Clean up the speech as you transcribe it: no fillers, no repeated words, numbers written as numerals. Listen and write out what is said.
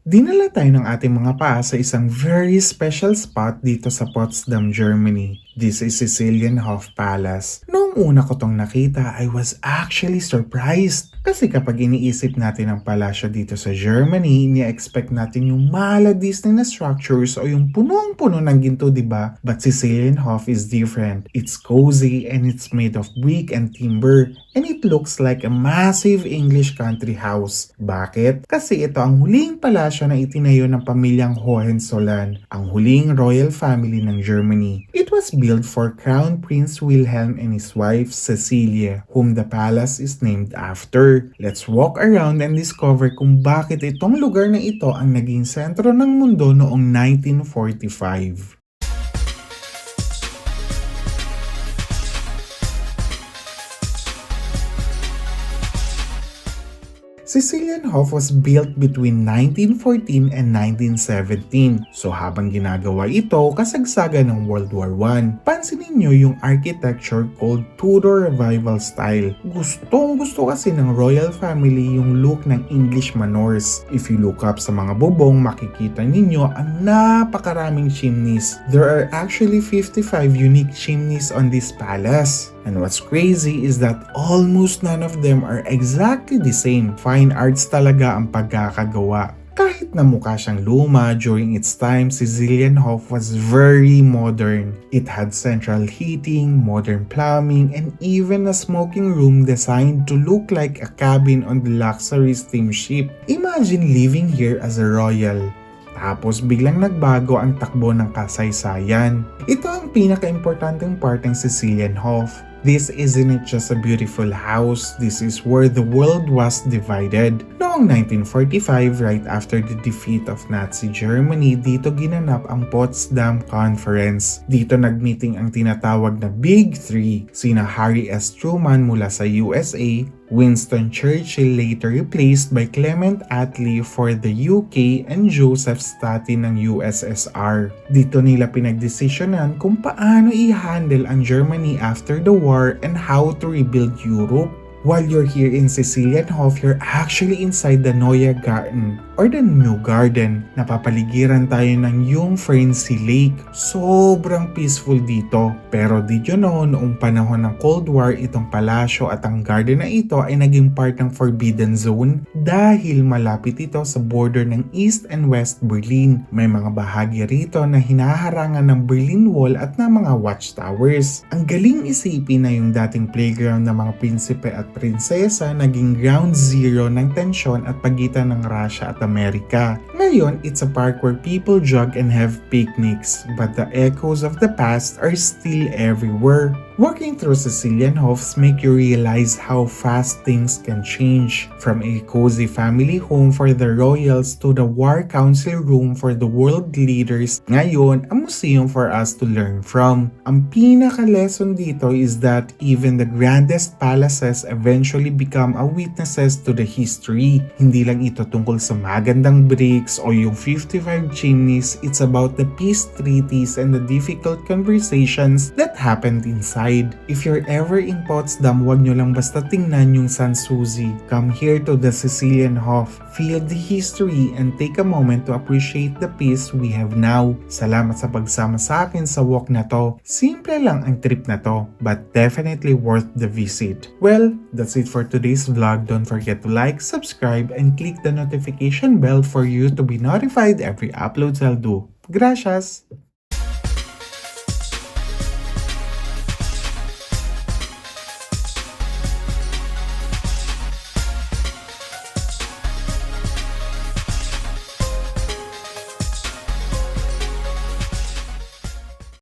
Dinala tayo ng ating mga paa sa isang very special spot dito sa Potsdam, Germany. This is Sicilian Hof Palace. Noong una ko tong nakita, I was actually surprised. Kasi kapag iniisip natin ang palasyo dito sa Germany, ini-expect natin yung mala Disney na structures o yung punong-puno ng ginto, diba? But Sicilian Hof is different. It's cozy and it's made of brick and timber. And it looks like a massive English country house. Bakit? Kasi ito ang huling palasyo na itinayo ng pamilyang Hohenzollern, ang huling royal family ng Germany. It was built for Crown Prince Wilhelm and his wife Cecilia, whom the palace is named after. Let's walk around and discover kung bakit itong lugar na ito ang naging sentro ng mundo noong 1945. Sicilian Hof was built between 1914 and 1917. So habang ginagawa ito, kasagsagan ng World War I. Pansinin nyo yung architecture called Tudor Revival style. Gustong gusto kasi ng royal family yung look ng English manors. If you look up sa mga bubong, makikita ninyo ang napakaraming chimneys. There are actually 55 unique chimneys on this palace. And what's crazy is that almost none of them are exactly the same. Fine arts talaga ang pagkakagawa. Kahit na mukha siyang luma during its time, Sicilian Hof was very modern. It had central heating, modern plumbing, and even a smoking room designed to look like a cabin on the luxury steamship. Imagine living here as a royal. Tapos biglang nagbago ang takbo ng kasaysayan. Ito ang pinaka-importanteng part ng Sicilian Hof. This isn't just a beautiful house, this is where the world was divided. Noong 1945, right after the defeat of Nazi Germany, dito ginanap ang Potsdam Conference. Dito nagmeeting ang tinatawag na Big Three, sina Harry S. Truman mula sa USA, Winston Churchill later replaced by Clement Attlee for the UK and Joseph Stalin ng USSR. Dito nila pinagdesisyonan kung paano i-handle ang Germany after the war and how to rebuild Europe. While you're here in Sicilian Hof, you're actually inside the Neue Garten or the New Garden. Napapaligiran tayo ng Jungfrauensee Lake. Sobrang peaceful dito. Pero did you know, noong panahon ng Cold War, itong palasyo at ang garden na ito ay naging part ng Forbidden Zone dahil malapit ito sa border ng East and West Berlin. May mga bahagi rito na hinaharangan ng Berlin Wall at ng mga watchtowers. Ang galing isipin na yung dating playground ng mga prinsipe at prinsesa naging ground zero ng tensyon at pagitan ng Russia at Amerika. Ngayon, it's a park where people jog and have picnics, but the echoes of the past are still everywhere. Working through Sicilian Hofs make you realize how fast things can change. From a cozy family home for the royals to the war council room for the world leaders, ngayon, a museum for us to learn from. Ang pinaka-lesson dito is that even the grandest palaces eventually become a witnesses to the history. Hindi lang ito tungkol sa magandang bricks o yung 55 chimneys, it's about the peace treaties and the difficult conversations that happened inside. If you're ever in Potsdam, wag nyo lang basta tingnan yung Sanssouci. Come here to the Sicilian Hof, feel the history, and take a moment to appreciate the peace we have now. Salamat sa pagsama sa akin sa walk na to. Simple lang ang trip na to, but definitely worth the visit. Well, that's it for today's vlog. Don't forget to like, subscribe, and click the notification bell for you to be notified every uploads I'll do. Gracias!